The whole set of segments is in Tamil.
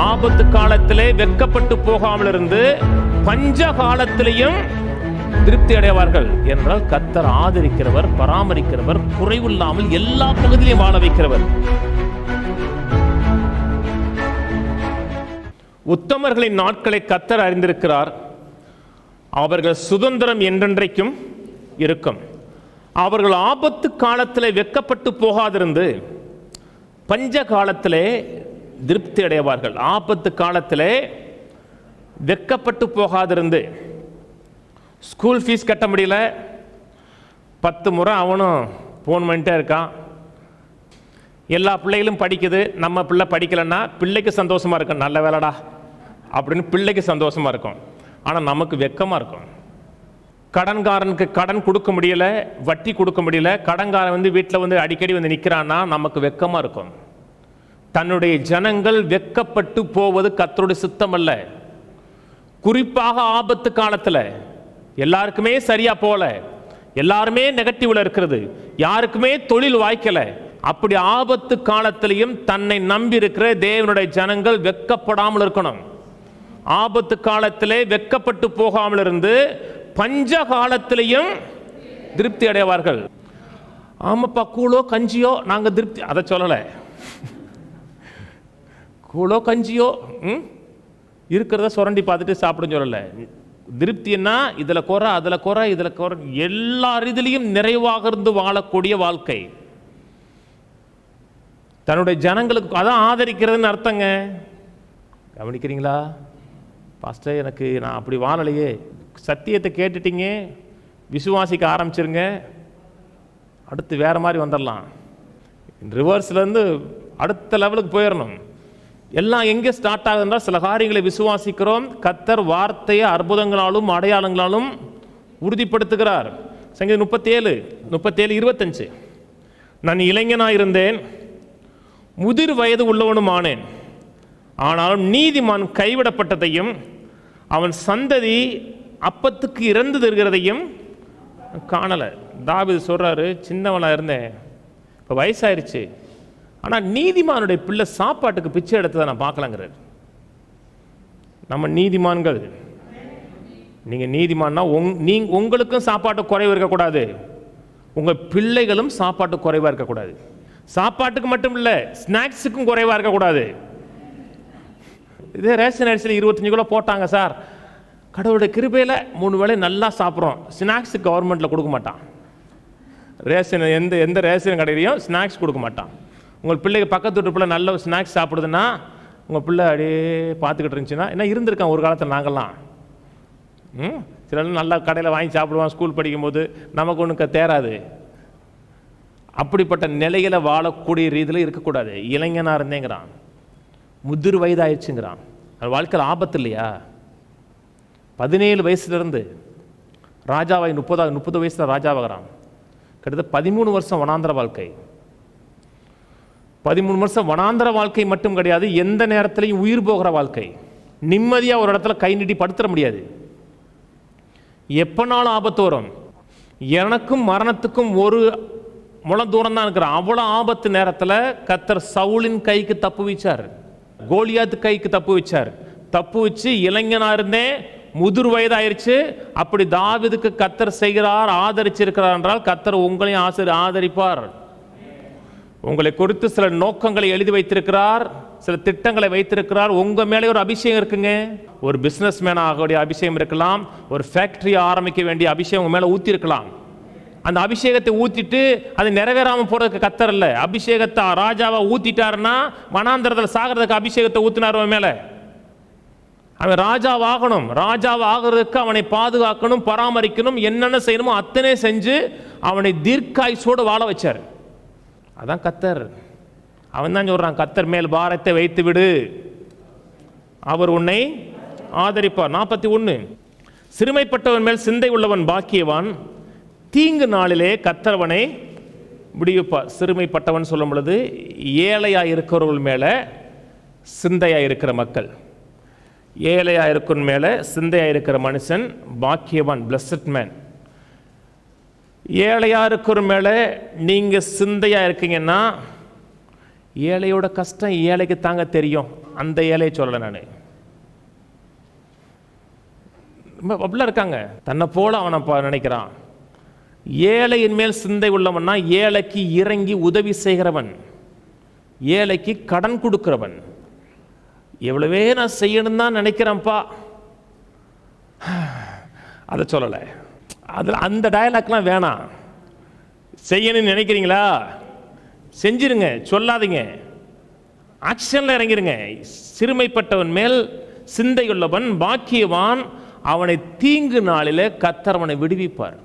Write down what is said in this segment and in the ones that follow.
ஆபத்து காலத்திலே வெட்கப்பட்டு போகாமல் இருந்து பஞ்ச காலத்திலையும் திருப்தி அடைவார்கள் என்றால் கர்த்தர் ஆதரிக்கிறவர், பராமரிக்கிறவர், குறைவில்லாமல் எல்லா பகுதியிலும் வாழ வைக்கிறவர். உத்தமர்களின் நாட்களை கர்த்தர் அறிந்திருக்கிறார். அவர்கள் சுதந்திரம் என்றென்றைக்கும் இருக்கும். அவர்கள் ஆபத்து காலத்திலே வெட்கப்பட்டு போகாதிருந்து பஞ்ச காலத்திலே திருப்தி அடைவார்கள். ஆபத்து காலத்திலே வெட்கப்பட்டு போகாதிருந்து, ஸ்கூல் ஃபீஸ் கட்ட முடியல, 10 முறை அவனும் ஃபோன் பண்ணிட்டே இருக்கான். எல்லா பிள்ளைகளும் படிக்குது, நம்ம பிள்ளை படிக்கலைன்னா பிள்ளைக்கு சந்தோஷமாக இருக்கும், நல்ல வேலைடா அப்படின்னு பிள்ளைக்கு சந்தோஷமாக இருக்கும். ஆனால் நமக்கு வெட்கமாக இருக்கும். கடன்காரனுக்கு கடன் கொடுக்க முடியல, வட்டி கொடுக்க முடியல, கடன்காரன் வீட்டில் அடிக்கடி நிற்கிறான்னா நமக்கு வெட்கமாக இருக்கும். தன்னுடைய ஜனங்கள் வெட்கப்பட்டு போவது கர்த்தருடைய சித்தம் அல்ல. குறிப்பாக ஆபத்து காலத்தில் எல்லாருக்குமே சரியா போல, எல்லாருமே நெகட்டிவ்ல இருக்கிறது, யாருக்குமே தொழில் வாய்க்கல, அப்படி ஆபத்து காலத்திலையும் தன்னை நம்பி இருக்கிற தேவனுடைய ஜனங்கள் வெட்கப்படாமல் இருக்கணும். ஆபத்து காலத்திலே வெட்கப்பட்டு போகாமல் இருந்து பஞ்ச காலத்திலையும் திருப்தி அடைவார்கள். ஆமாப்பா, கூழோ கஞ்சியோ நாங்கள் திருப்தி, அதை சொல்லலை. கூழோ கஞ்சியோ இருக்கிறத சுரண்டி பார்த்துட்டு சாப்பிடுன்னு சொல்லலை. திருப்தின்னா இதில் குறை, அதில் குறை, இதில் குறை, எல்லா இதுலேயும் நிறைவாக இருந்து வாழக்கூடிய வாழ்க்கை தன்னுடைய ஜனங்களுக்கு அதான் ஆதரிக்கிறதுன்னு அர்த்தங்க. கவனிக்கிறீங்களா? பாஸ்டர், எனக்கு நான் அப்படி வாழலையே. சத்தியத்தை கேட்டுட்டீங்க, விசுவாசிக்க ஆரம்பிச்சிருங்க, அடுத்து வேறு மாதிரி வந்துடலாம். ரிவர்ஸ்லேருந்து அடுத்த லெவலுக்கு போயிடணும். எல்லாம் எங்கே ஸ்டார்ட் ஆகுதுன்னா, சில காரியங்களை விசுவாசிக்கிறோம், கர்த்தர் வார்த்தையை அற்புதங்களாலும் அடையாளங்களாலும் உறுதிப்படுத்துகிறார். சங்கீதம் 37:25, நான் இளைஞனாக இருந்தேன், முதிர் வயது உள்ளவனும் ஆனேன், ஆனாலும் நீதிமான் கைவிடப்பட்டதையும் அவன் சந்ததி அப்பத்துக்கு இறந்து தருகிறதையும் காணலை. தாவீது சொல்றாரு, சின்னவனாக இருந்தேன், இப்போ வயசாயிருச்சு, ஆனால் நீதிமானுடைய பிள்ளை சாப்பாட்டுக்கு பிச்சை எடுத்ததை நான் பார்க்கலங்கிறார். நம்ம நீதிமான்கள், நீங்கள் நீதிமான்னா உங்களுக்கும் சாப்பாட்டு குறைவு இருக்கக்கூடாது, உங்கள் பிள்ளைகளும் சாப்பாட்டு குறைவாக இருக்கக்கூடாது. சாப்பாட்டுக்கு மட்டும் இல்லை, ஸ்நாக்ஸுக்கும் குறைவாக இருக்கக்கூடாது. இதே ரேஷன் அரிசியில் 25 கிலோ போட்டாங்க சார், கடவுளுடைய கிருபையில் 3 வேளை நல்லா சாப்பிட்றோம், ஸ்நாக்ஸு கவர்மெண்ட்டில் கொடுக்க மாட்டான். ரேஷன் எந்த ரேஷன் கடையிலையும் ஸ்நாக்ஸ் கொடுக்க மாட்டான். உங்கள் பிள்ளைக்கு பக்கத்து வீட்டு பிள்ளை நல்ல ஸ்நாக்ஸ் சாப்பிடுதுன்னா உங்கள் பிள்ளை அப்படியே பார்த்துக்கிட்டு இருந்துச்சுன்னா, என்ன இருந்திருக்கான் ஒரு காலத்தில் நாங்கள்லாம். சில நல்லா கடையில் வாங்கி சாப்பிடுவான் ஸ்கூல் படிக்கும்போது, நமக்கு ஒன்று தேராது. அப்படிப்பட்ட நிலையில் வாழக்கூடிய ரீதியில் இருக்கக்கூடாது. இளைஞனாக இருந்தேங்கிறான், முதிர் வயதாயிடுச்சுங்கிறான். அது வாழ்க்கையில் ஆபத்து இல்லையா? 17 வயசுலேருந்து ராஜாவாய் 30 வயசில் ராஜாவாகிறான். கிட்டத்தட்ட 13 வருஷம் வனாந்திர வாழ்க்கை. 13 வருஷம் வனாந்திர வாழ்க்கை மட்டும் கிடையாது, எந்த நேரத்திலையும் உயிர் போகிற வாழ்க்கை. நிம்மதியாக ஒரு இடத்துல கை நீட்டி படுத்துற முடியாது, எப்போனாலும் ஆபத்து வரும். எனக்கும் மரணத்துக்கும் ஒரு முழம் தூரம் தான் இருக்கிறான். அவ்வளோ ஆபத்து நேரத்தில் கர்த்தர் சவுலின் கைக்கு தப்பு வச்சார், கோலியாத்து கைக்கு தப்பு வச்சார். தப்பு வச்சு இளைஞனாக இருந்தேன், முதிர் வயதாயிருச்சு. அப்படி தாவீதுக்கு கர்த்தர் செய்கிறார், ஆதரிச்சிருக்கிறார் என்றால் கர்த்தர் உங்களையும் ஆதரிப்பார். உங்களை குறித்து சில நோக்கங்களை எழுதி வைத்திருக்கிறார், சில திட்டங்களை வைத்திருக்கிறார். உங்க மேலே ஒரு அபிஷேகம் இருக்குங்க. ஒரு பிசினஸ் மேன் ஆகக்கூடிய அபிஷேகம் இருக்கலாம், ஒரு ஃபேக்டரி ஆரம்பிக்க வேண்டிய அபிஷேகம் உங்க மேலே ஊற்றி இருக்கலாம். அந்த அபிஷேகத்தை ஊற்றிட்டு அது நிறைவேறாமல் போறதுக்கு கர்த்தர் இல்லை. அபிஷேகத்தை ராஜாவை ஊற்றிட்டாருன்னா வனாந்திரத்தில் சாகிறதுக்கு அபிஷேகத்தை ஊற்றினார் அவன் மேலே. அவன் ராஜாவாகணும், ராஜாவாகிறதுக்கு அவனை பாதுகாக்கணும், பராமரிக்கணும், என்னென்ன செய்யணுமோ அத்தனை செஞ்சு அவனை தீர்க்காயுசோடு வாழ வச்சார். அதான் கர்த்தர். அவன் தான் சொல்றான், கர்த்தர் மேல் பாரத்தை வைத்து விடு, அவர் உன்னை ஆதரிப்பார். 41, சிறுமைப்பட்டவன் மேல் சிந்தை உள்ளவன் பாக்கியவான், தீங்கு நாளிலே கர்த்தரவனை விடுவிப்பார். சிறுமைப்பட்டவன் சொல்லும் பொழுது ஏழையாக இருக்கிறவர்கள் மேலே சிந்தையாக இருக்கிற மக்கள், ஏழையாக இருக்கிற மேலே சிந்தையாக இருக்கிற மனுஷன் பாக்கியவான், பிளஸட் மேன். ஏழையாக இருக்கிற மேலே நீங்கள் சிந்தையாக இருக்கீங்கன்னா ஏழையோட கஷ்டம் ஏழைக்கு தாங்க தெரியும். அந்த ஏழையை சொல்லலை நான். அப்படிலாம் இருக்காங்க. தன்னை போல அவனை நினைக்கிறான். ஏழையின் மேல் சிந்தை உள்ளவன்னா ஏழைக்கு இறங்கி உதவி செய்கிறவன், ஏழைக்கு கடன் கொடுக்கிறவன். எவ்வளவே நான் செய்யணும் தான் நினைக்கிறேன்ப்பா, அதை சொல்லலை. அதில் அந்த டயலாக்லாம் வேணாம். செய்யணும்னு நினைக்கிறீங்களா, செஞ்சிருங்க, சொல்லாதீங்க, ஆக்ஷனில் இறங்கிருங்க. சிறுமைப்பட்டவன் மேல் சிந்தையுள்ளவன் பாக்கியவான், அவனை தீங்கு நாளில் கர்த்தர் அவனை விடுவிப்பார்.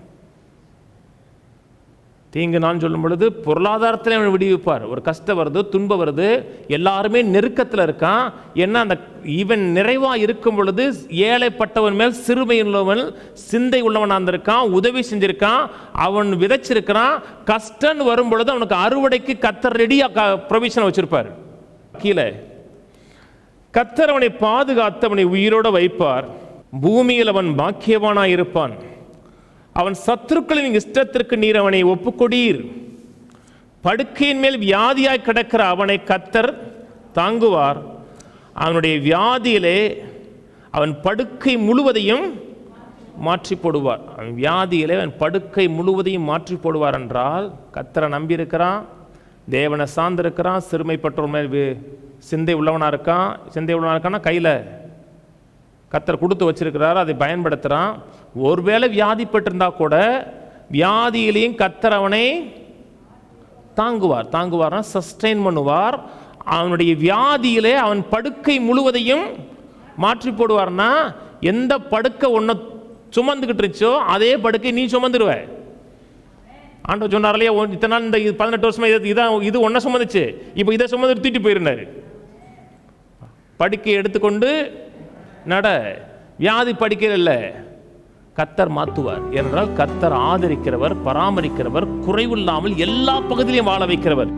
தீங்கு நான் சொல்லும் பொழுது பொருளாதாரத்தில் அவனை விடுவிப்பார். ஒரு கஷ்டம் வருது, துன்பம் வருது, எல்லாருமே நெருக்கத்தில் இருக்கான். ஏன்னா அந்த இவன் நிறைவாக இருக்கும் பொழுது ஏழைப்பட்டவன் மேல் சிறுமையுள்ளவன் சிந்தை உள்ளவனாக இருந்திருக்கான், உதவி செஞ்சிருக்கான், அவன் விதைச்சிருக்கிறான். கஷ்டம் வரும் பொழுது அவனுக்கு அறுவடைக்கு கர்த்தர் ரெடியாக ப்ரொவிஷன் வச்சிருப்பார். கீழே கர்த்தர் அவனை பாதுகாத்து அவனை உயிரோடு வைப்பார். பூமியில் அவன் பாக்கியவானாக இருப்பான். அவன் சத்துருக்களின் இஷ்டத்திற்கு நீர் அவனை ஒப்புக்கொடீர். படுக்கையின் மேல் வியாதியாய் கிடக்கிற அவனை கர்த்தர் தாங்குவார். அவனுடைய வியாதியிலே அவன் படுக்கை முழுவதையும் மாற்றி போடுவார். அவன் வியாதியிலே அவன் படுக்கை முழுவதையும் மாற்றி போடுவார் என்றால் கர்த்தரை நம்பியிருக்கிறான், தேவனை சார்ந்திருக்கிறான், சிறுமைப்பட்டவர் மேல் சிந்தை உள்ளவனாக இருக்கான். சிந்தை உள்ளவனாக இருக்கான்னா கையில் கர்த்தர் கொடுத்து வச்சிருக்கிறார், அதை பயன்படுத்துகிறான். ஒருவேளை வியாதிப்பட்டிருந்தா கூட வியாதியிலையும் கர்த்தர் அவனை தாங்குவார்னா சஸ்டெயின் பண்ணுவார். அவனுடைய வியாதியிலே அவன் படுக்கை முழுவதையும் மாற்றி போடுவார்னா எந்த படுக்கை ஒன்று சுமந்துக்கிட்டு இருந்துச்சோ அதே படுக்கை நீ சுமந்துடுவ. ஆண்டவர் சொன்னார் இல்லையா, இத்தனை நாள் இந்த 18 வருஷமா இது ஒன்றை சுமந்துச்சு, இப்போ இதை சுமந்து தூக்கிட்டு போயிருந்தாரு. படுக்கையை எடுத்துக்கொண்டு நட. வியாதி படுக்கையில் இல்லை, கர்த்தர் மாற்றுவார். என்றால் கர்த்தர் ஆதரிக்கிறவர், பராமரிக்கிறவர், குறைவில்லாமல் எல்லா பகுதியிலையும் வாழ வைக்கிறவர்.